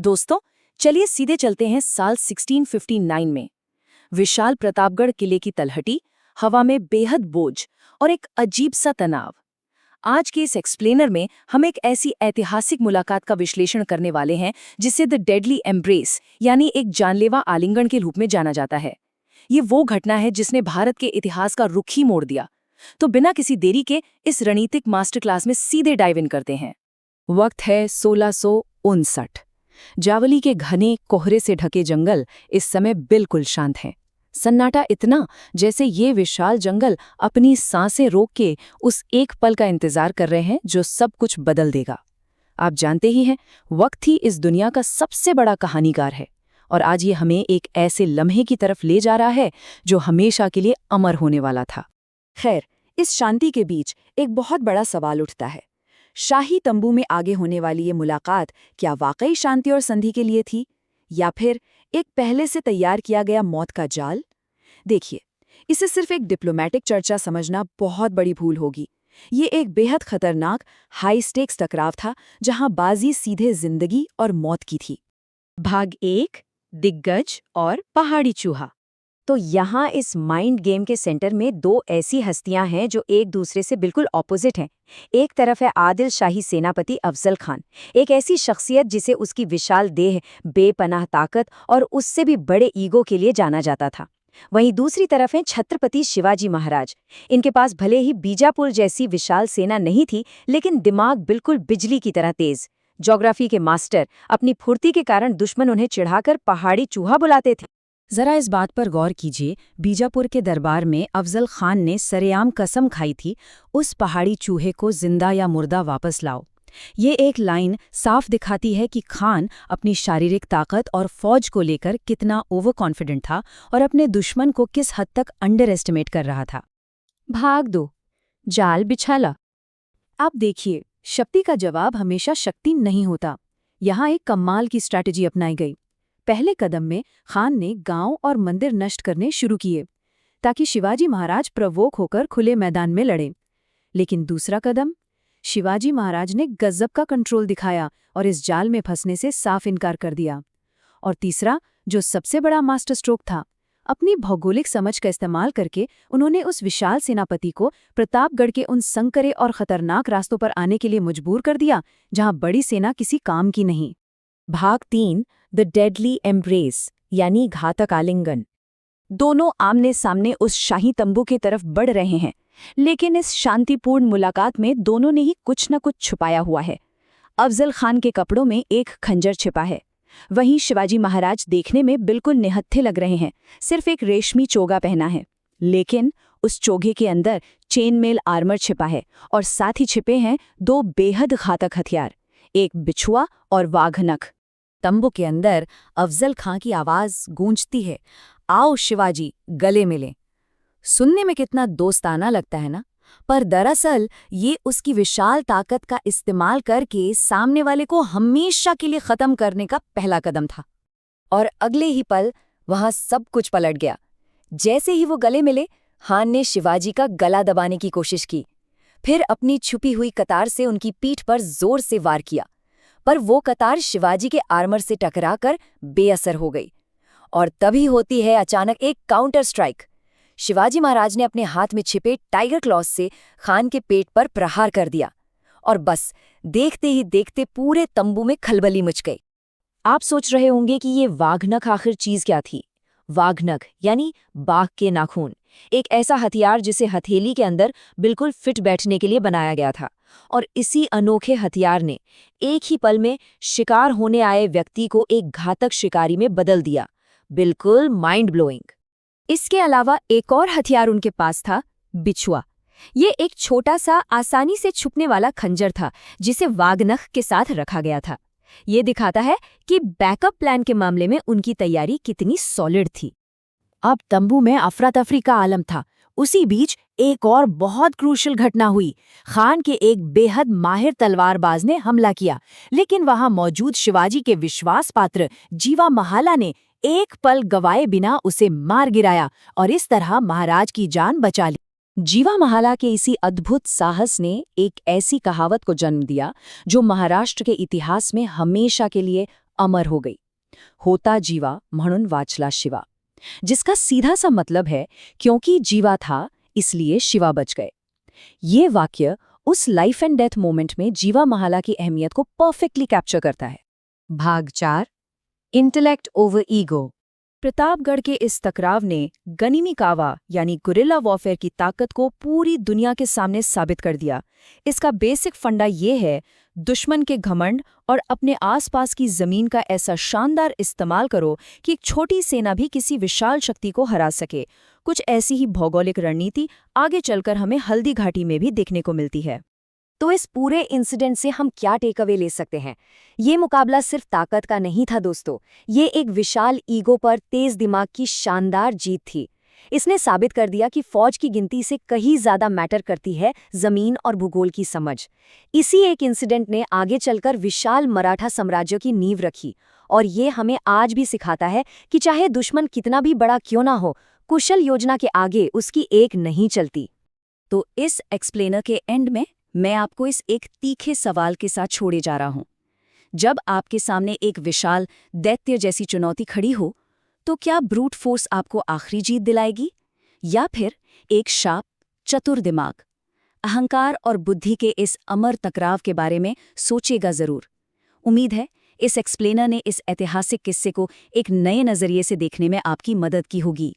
दोस्तों, चलिए सीधे चलते हैं साल 1659 में। विशाल प्रतापगढ़ किले की तलहटी, हवा में बेहद बोझ और एक अजीब सा तनाव। आज के इस एक्सप्लेनर में हम एक ऐसी ऐतिहासिक मुलाकात का विश्लेषण करने वाले हैं जिसे द डेडली एम्ब्रेस यानी एक जानलेवा आलिंगन के रूप में जाना जाता है। ये वो घटना है जिसने भारत के इतिहास का रुख ही मोड़ दिया। तो बिना किसी देरी के इस रणनीतिक मास्टर क्लास में सीधे डाइव इन करते हैं। वक्त है 1659। जावली के घने कोहरे से ढके जंगल इस समय बिल्कुल शांत हैं। सन्नाटा इतना जैसे ये विशाल जंगल अपनी सांसें रोक के उस एक पल का इंतजार कर रहे हैं जो सब कुछ बदल देगा। आप जानते ही हैं, वक्त ही इस दुनिया का सबसे बड़ा कहानीकार है और आज ये हमें एक ऐसे लम्हे की तरफ ले जा रहा है जो हमेशा के लिए अमर होने वाला था। खैर, इस शांति के बीच एक बहुत बड़ा सवाल उठता है। शाही तंबू में आगे होने वाली ये मुलाकात क्या वाकई शांति और संधि के लिए थी, या फिर एक पहले से तैयार किया गया मौत का जाल? देखिए, इसे सिर्फ एक डिप्लोमैटिक चर्चा समझना बहुत बड़ी भूल होगी। ये एक बेहद खतरनाक हाई स्टेक्स टकराव था जहां बाजी सीधे जिंदगी और मौत की थी। भाग 1, दिग्गज और पहाड़ी चूहा। तो यहाँ इस माइंड गेम के सेंटर में दो ऐसी हस्तियां हैं जो एक दूसरे से बिल्कुल ऑपोजिट हैं। एक तरफ है आदिल शाही सेनापति अफजल खान, एक ऐसी शख्सियत जिसे उसकी विशाल देह, बेपनाह ताकत और उससे भी बड़े ईगो के लिए जाना जाता था। वहीं दूसरी तरफ है छत्रपति शिवाजी महाराज। इनके पास भले ही बीजापुर जैसी विशाल सेना नहीं थी, लेकिन दिमाग बिल्कुल बिजली की तरह तेज। ज्योग्राफी के मास्टर, अपनी फुर्ती के कारण दुश्मन उन्हें चिढ़ाकर पहाड़ी चूहा बुलाते थे। जरा इस बात पर गौर कीजिए, बीजापुर के दरबार में अफजल खान ने सरेआम कसम खाई थी, उस पहाड़ी चूहे को जिंदा या मुर्दा वापस लाओ। ये एक लाइन साफ दिखाती है कि खान अपनी शारीरिक ताकत और फौज को लेकर कितना ओवर कॉन्फिडेंट था और अपने दुश्मन को किस हद तक अंडर एस्टिमेट कर रहा था। भाग 2, जाल बिछाला। आप देखिए, शक्ति का जवाब हमेशा शक्ति नहीं होता। यहाँ एक कमाल की स्ट्रैटेजी अपनाई गई। पहले कदम में खान ने गांव और मंदिर नष्ट करने शुरू किए ताकि शिवाजी महाराज प्रवोक होकर खुले मैदान में लड़ें। लेकिन दूसरा कदम, शिवाजी महाराज ने गजब का कंट्रोल दिखाया और इस जाल में फंसने से साफ इनकार कर दिया। और तीसरा, जो सबसे बड़ा मास्टर स्ट्रोक था, अपनी भौगोलिक समझ का इस्तेमाल करके उन्होंने उस विशाल सेनापति को प्रतापगढ़ के उन संकरे और खतरनाक रास्तों पर आने के लिए मजबूर कर दिया जहां बड़ी सेना किसी काम की नहीं। भाग 3, द डेडली एम्ब्रेस यानी घातक आलिंगन। दोनों आमने सामने उस शाही तंबू की तरफ बढ़ रहे हैं, लेकिन इस शांतिपूर्ण मुलाकात में दोनों ने ही कुछ न कुछ छुपाया हुआ है। अफजल खान के कपड़ों में एक खंजर छिपा है, वहीं शिवाजी महाराज देखने में बिल्कुल निहत्थे लग रहे हैं, सिर्फ एक रेशमी चोगा पहना है। लेकिन उस चोगे के अंदर चेनमेल आर्मर छिपा है और साथ ही छिपे हैं दो बेहद घातक हथियार, एक बिछुआ और वाघनख। तंबू के अंदर अफजल खां की आवाज गूंजती है, आओ शिवाजी, गले मिलें। सुनने में कितना दोस्ताना लगता है ना, पर दरअसल ये उसकी विशाल ताकत का इस्तेमाल करके सामने वाले को हमेशा के लिए खत्म करने का पहला कदम था। और अगले ही पल वहां सब कुछ पलट गया। जैसे ही वो गले मिले, खान ने शिवाजी का गला दबाने की कोशिश की, फिर अपनी छुपी हुई कतार से उनकी पीठ पर जोर से वार किया, पर वो कतार शिवाजी के आर्मर से टकराकर बेअसर हो गई। और तभी होती है अचानक एक काउंटर स्ट्राइक। शिवाजी महाराज ने अपने हाथ में छिपे टाइगर क्लॉस से खान के पेट पर प्रहार कर दिया और बस देखते ही देखते पूरे तंबू में खलबली मच गई। आप सोच रहे होंगे कि ये वाघनख आखिर चीज क्या थी। वाघनख यानी बाघ के नाखून, एक ऐसा हथियार जिसे हथेली के अंदर बिल्कुल फिट बैठने के लिए बनाया गया था। और इसी अनोखे हथियार ने एक ही पल में शिकार होने आए व्यक्ति को एक घातक शिकारी में बदल दिया। बिल्कुल माइंड ब्लोइंग। इसके अलावा एक और हथियार उनके पास था, बिछुआ। ये एक छोटा सा आसानी से छुपने वाला खंजर था जिसे वाघनख के साथ रखा गया था। ये दिखाता है कि बैकअप प्लान के मामले में उनकी तैयारी कितनी सॉलिड थी। अब तंबू में अफरा तफरी का आलम था। उसी बीच एक और बहुत क्रूशल घटना हुई। खान के एक बेहद माहिर तलवारबाज ने हमला किया, लेकिन वहां मौजूद शिवाजी के विश्वास पात्र जीवा महाला ने एक पल गवाए बिना उसे मार गिराया और इस तरह महाराज की जान बचा ली। जीवा महाला के इसी अद्भुत साहस ने एक ऐसी कहावत को जन्म दिया जो महाराष्ट्र के इतिहास में हमेशा के लिए अमर हो गई। होता जीवा म्हणून वाचला शिवा, जिसका सीधा सा मतलब है क्योंकि जीवा था इसलिए शिवा बच गए। ये वाक्य उस लाइफ एंड डेथ मोमेंट में जीवा महाला की अहमियत को परफेक्टली कैप्चर करता है। भाग 4, इंटेलेक्ट ओवर ईगो। प्रतापगढ़ के इस टकराव ने गनिमी कावा यानी गुरिल्ला वॉरफेयर की ताकत को पूरी दुनिया के सामने साबित कर दिया। इसका बेसिक फंडा ये है, दुश्मन के घमंड और अपने आसपास की जमीन का ऐसा शानदार इस्तेमाल करो कि एक छोटी सेना भी किसी विशाल शक्ति को हरा सके। कुछ ऐसी ही भौगोलिक रणनीति आगे चलकर हमें हल्दी घाटी में भी देखने को मिलती है। तो इस पूरे इंसिडेंट से हम क्या टेक अवे ले सकते हैं? ये मुकाबला सिर्फ ताकत का नहीं था दोस्तों, ये एक विशाल ईगो पर तेज दिमाग की शानदार जीत थी। इसने साबित कर दिया कि फौज की गिनती से कहीं ज्यादा मैटर करती है जमीन और भूगोल की समझ। इसी एक इंसिडेंट ने आगे चलकर विशाल मराठा साम्राज्य की नींव रखी, और ये हमें आज भी सिखाता है कि चाहे दुश्मन कितना भी बड़ा क्यों ना हो, कुशल योजना के आगे उसकी एक नहीं चलती। तो इस एक्सप्लेनर के एंड में मैं आपको इस एक तीखे सवाल के साथ छोड़े जा रहा हूं। जब आपके सामने एक विशाल दैत्य जैसी चुनौती खड़ी हो, तो क्या ब्रूट फोर्स आपको आखिरी जीत दिलाएगी, या फिर एक शार्प, चतुर दिमाग? अहंकार और बुद्धि के इस अमर टकराव के बारे में सोचेगा जरूर। उम्मीद है इस एक्सप्लेनर ने इस ऐतिहासिक किस्से को एक नए नजरिए से देखने में आपकी मदद की होगी।